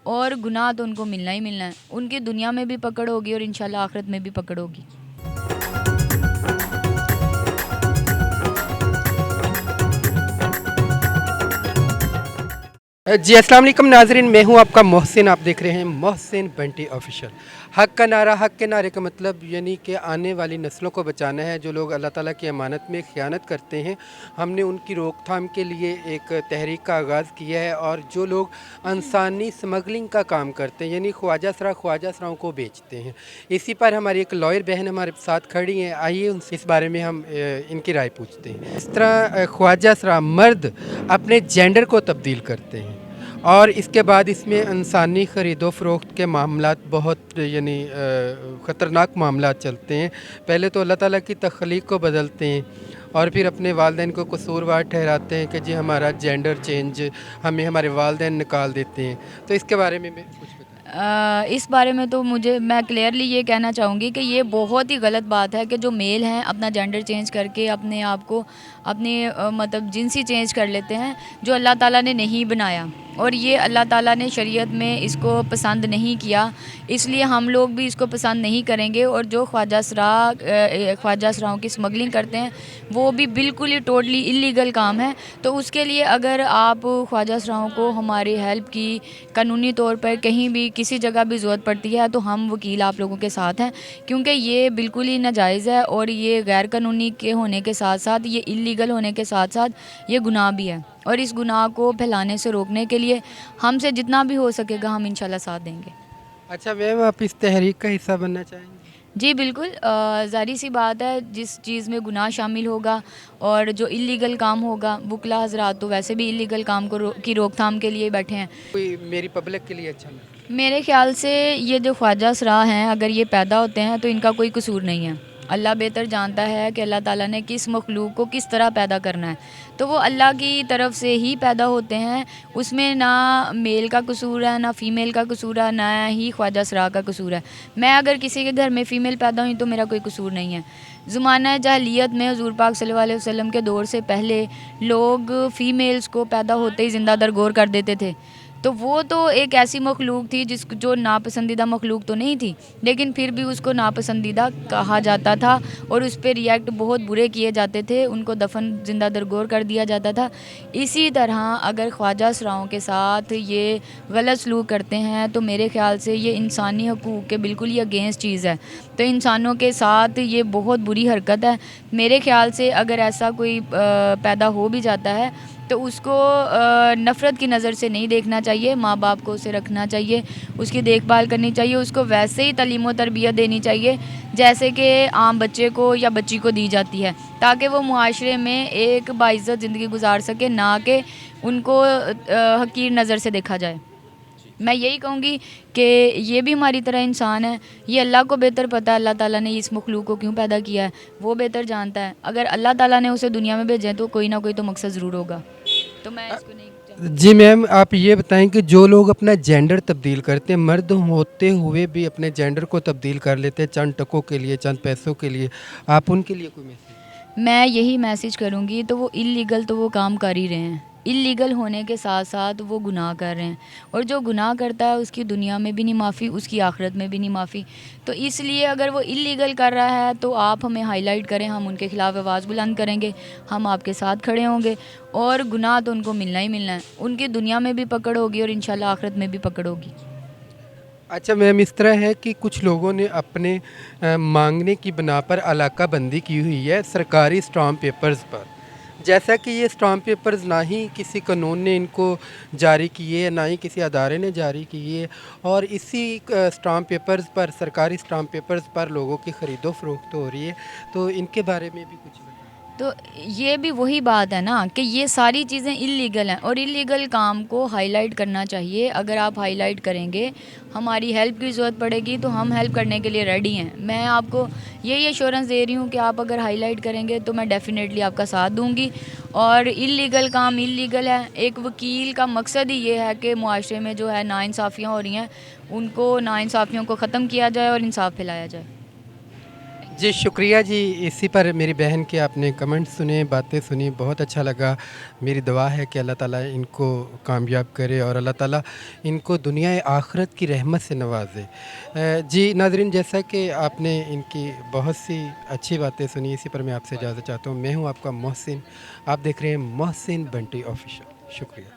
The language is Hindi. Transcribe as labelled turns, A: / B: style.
A: और गुनाह तो उनको मिलना ही मिलना है। उनकी दुनिया में भी पकड़ होगी और इंशाल्लाह आखिरत में भी पकड़ होगी।
B: जी अस्सलाम वालेकुम नाजरीन, मैं हूं आपका मोहसिन। आप देख रहे हैं मोहसिन बंटी ऑफिशियल। हक़ का नारा, हक़ के नारे का मतलब यानी कि आने वाली नस्लों को बचाना है। जो लोग अल्लाह ताला की अमानत में ख़यानत करते हैं, हमने उनकी रोकथाम के लिए एक तहरीक का आगाज़ किया है। और जो लोग इंसानी स्मगलिंग का काम करते हैं यानी ख्वाजा सराओं को बेचते हैं, इसी पर हमारी एक लॉयर बहन हमारे साथ खड़ी हैं। आइए उनसे इस बारे में हम इनकी राय पूछते हैं। इस तरह ख्वाजा सरा मर्द अपने जेंडर को तब्दील करते हैं और इसके बाद इसमें इंसानी ख़रीदो फ़रोख्त के मामलात बहुत यानी ख़तरनाक मामलात चलते हैं। पहले तो अल्लाह ताला की तख्लीक को बदलते हैं और फिर अपने वालिदैन को कसूरवार ठहराते हैं कि जी हमारा जेंडर चेंज, हमें हमारे वालिदैन निकाल देते हैं। तो इसके बारे में कुछ बताएं।
A: इस बारे में तो मैं क्लियरली ये कहना चाहूँगी कि ये बहुत ही गलत बात है कि जो मेल हैं अपना जेंडर चेंज करके अपने आप को अपनी मतलब जिनसी चेंज कर लेते हैं, जो अल्लाह ताला ने नहीं बनाया। और ये अल्लाह ताला ने शरीयत में इसको पसंद नहीं किया, इसलिए हम लोग भी इसको पसंद नहीं करेंगे। और जो ख्वाजा सराओं की स्मगलिंग करते हैं, वो भी बिल्कुल ही टोटली इलीगल काम है। तो उसके लिए अगर आप ख्वाजा सराओं को हमारी हेल्प की कानूनी तौर पर कहीं भी किसी जगह भी ज़रूरत पड़ती है, तो हम वकील आप लोगों के साथ हैं, क्योंकि ये बिल्कुल ही नाजायज़ है। और ये गैर कानूनी के होने के साथ साथ ये इलीगल होने के साथ साथ ये गुनाह भी है। और इस गुनाह को फैलाने से रोकने के लिए हमसे जितना भी हो सकेगा हम इंशाल्लाह साथ देंगे।
B: अच्छा मैम, आप इस तहरीक का हिस्सा बनना चाहेंगे?
A: जी बिल्कुल, ज़ाहिर सी बात है, जिस चीज़ में गुनाह शामिल होगा और जो इलीगल काम होगा, वकला हज़रात तो वैसे भी इलीगल काम की रोकथाम के लिए बैठे हैं।
B: कोई मेरी पब्लिक के लिए अच्छा लगे।
A: मेरे ख़्याल से ये जो ख्वाजा सरा हैं, अगर ये पैदा होते हैं तो इनका कोई कसूर नहीं है। अल्लाह बेहतर जानता है कि अल्लाह ताला ने किस मखलूक को किस तरह पैदा करना है। तो वो अल्लाह की तरफ से ही पैदा होते हैं, उसमें ना मेल का कसूर है ना फ़ीमेल का कसूर है, ना ही ख्वाजा सरा का कसूर है। मैं अगर किसी के घर में फ़ीमेल पैदा हुई तो मेरा कोई कसूर नहीं है। ज़माना जाहिलियत में हुज़ूर पाक सल्लल्लाहु अलैहि वसल्लम के दौर से पहले लोग फ़ीमेल्स को पैदा होते ही ज़िंदा दरगोर कर देते थे। तो वो तो एक ऐसी मखलूक थी जो नापसंदीदा मखलूक तो नहीं थी, लेकिन फिर भी उसको नापसंदीदा कहा जाता था और उस पे रिएक्ट बहुत बुरे किए जाते थे, उनको दफन ज़िंदा दरगोर कर दिया जाता था। इसी तरह अगर ख्वाजा सराओं के साथ ये गलत सलूक करते हैं तो मेरे ख़्याल से ये इंसानी हकूक़ के बिल्कुल ही अगेंस्ट चीज़ है। तो इंसानों के साथ ये बहुत बुरी हरकत है। मेरे ख़्याल से अगर ऐसा कोई पैदा हो भी जाता है तो उसको नफ़रत की नज़र से नहीं देखना चाहिए। माँ बाप को उसे रखना चाहिए, उसकी देखभाल करनी चाहिए, उसको वैसे ही तालीम व तरबियत देनी चाहिए जैसे कि आम बच्चे को या बच्ची को दी जाती है, ताकि वो मुआशरे में एक बाइज़्ज़त ज़िंदगी गुजार सके, ना कि उनको हकीर नज़र से देखा जाए। मैं यही कहूँगी कि ये भी हमारी तरह इंसान है। ये अल्लाह को बेहतर पता है अल्लाह ताला ने इस मखलूक को क्यों पैदा किया है, वो बेहतर जानता है। अगर अल्लाह ताला ने उसे दुनिया में भेजा है तो कोई ना कोई तो मकसद ज़रूर होगा। तो मैं इसको नहीं
B: जी मैम, आप ये बताएं कि जो लोग अपना जेंडर तब्दील करते हैं, मर्द होते हुए भी अपने जेंडर को तब्दील कर लेते हैं चंद टकों के लिए, चंद पैसों के लिए, आप उनके लिए कोई मैसेज?
A: मैं यही मैसेज करूँगी, तो वो इल्लीगल तो वो काम कर ही रहे हैं। इल्लीगल होने के साथ साथ वो गुनाह कर रहे हैं, और जो गुनाह करता है उसकी दुनिया में भी नहीं माफ़ी, उसकी आखिरत में भी नहीं माफ़ी। तो इसलिए अगर वो इल्लीगल कर रहा है तो आप हमें हाईलाइट करें, हम उनके ख़िलाफ़ आवाज़ बुलंद करेंगे, हम आपके साथ खड़े होंगे। और गुनाह तो उनको मिलना ही मिलना है, उनकी दुनिया में भी पकड़ होगी और इंशाल्लाह आखिरत में भी पकड़ होगी।
B: अच्छा मैम, इस तरह है कि कुछ लोगों ने अपने मांगने की बिना पर इलाका बंदी की हुई है सरकारी स्टाम्प पेपर्स पर। जैसा कि ये स्टाम्प पेपर्स ना ही किसी कानून ने इनको जारी किए, ना ही किसी अदारे ने जारी किए, और इसी स्टाम्प पेपर्स पर, सरकारी स्टाम्प पेपर्स पर लोगों की ख़रीदो फरोख्त हो रही है। तो इनके बारे में भी कुछ बताएं।
A: तो ये भी वही बात है ना कि ये सारी चीज़ें इलीगल हैं, और इलीगल काम को हाईलाइट करना चाहिए। अगर आप हाईलाइट करेंगे, हमारी हेल्प की ज़रूरत पड़ेगी तो हम हेल्प करने के लिए रेडी हैं। मैं आपको यही एश्योरेंस दे रही हूँ कि आप अगर हाईलाइट करेंगे तो मैं डेफ़िनेटली आपका साथ दूँगी। और इलीगल काम इलीगल है। एक वकील का मकसद ही ये है कि मुआशरे में जो है नाइंसाफ़ियाँ हो रही हैं, उनको नाइंसाफ़ियों को ख़त्म किया जाए और इंसाफ़ फैलाया जाए।
B: जी शुक्रिया जी, इसी पर मेरी बहन के आपने कमेंट सुने, बातें सुनी, बहुत अच्छा लगा। मेरी दुआ है कि अल्लाह ताला इनको कामयाब करे और अल्लाह ताला इनको दुनिया आखिरत की रहमत से नवाजे। जी नाजरीन, जैसा कि आपने इनकी बहुत सी अच्छी बातें सुनी, इसी पर मैं आपसे इजाज़त चाहता हूँ। मैं हूँ आपका मोहसिन, आप देख रहे हैं मोहसिन बंटी ऑफिशियल। शुक्रिया।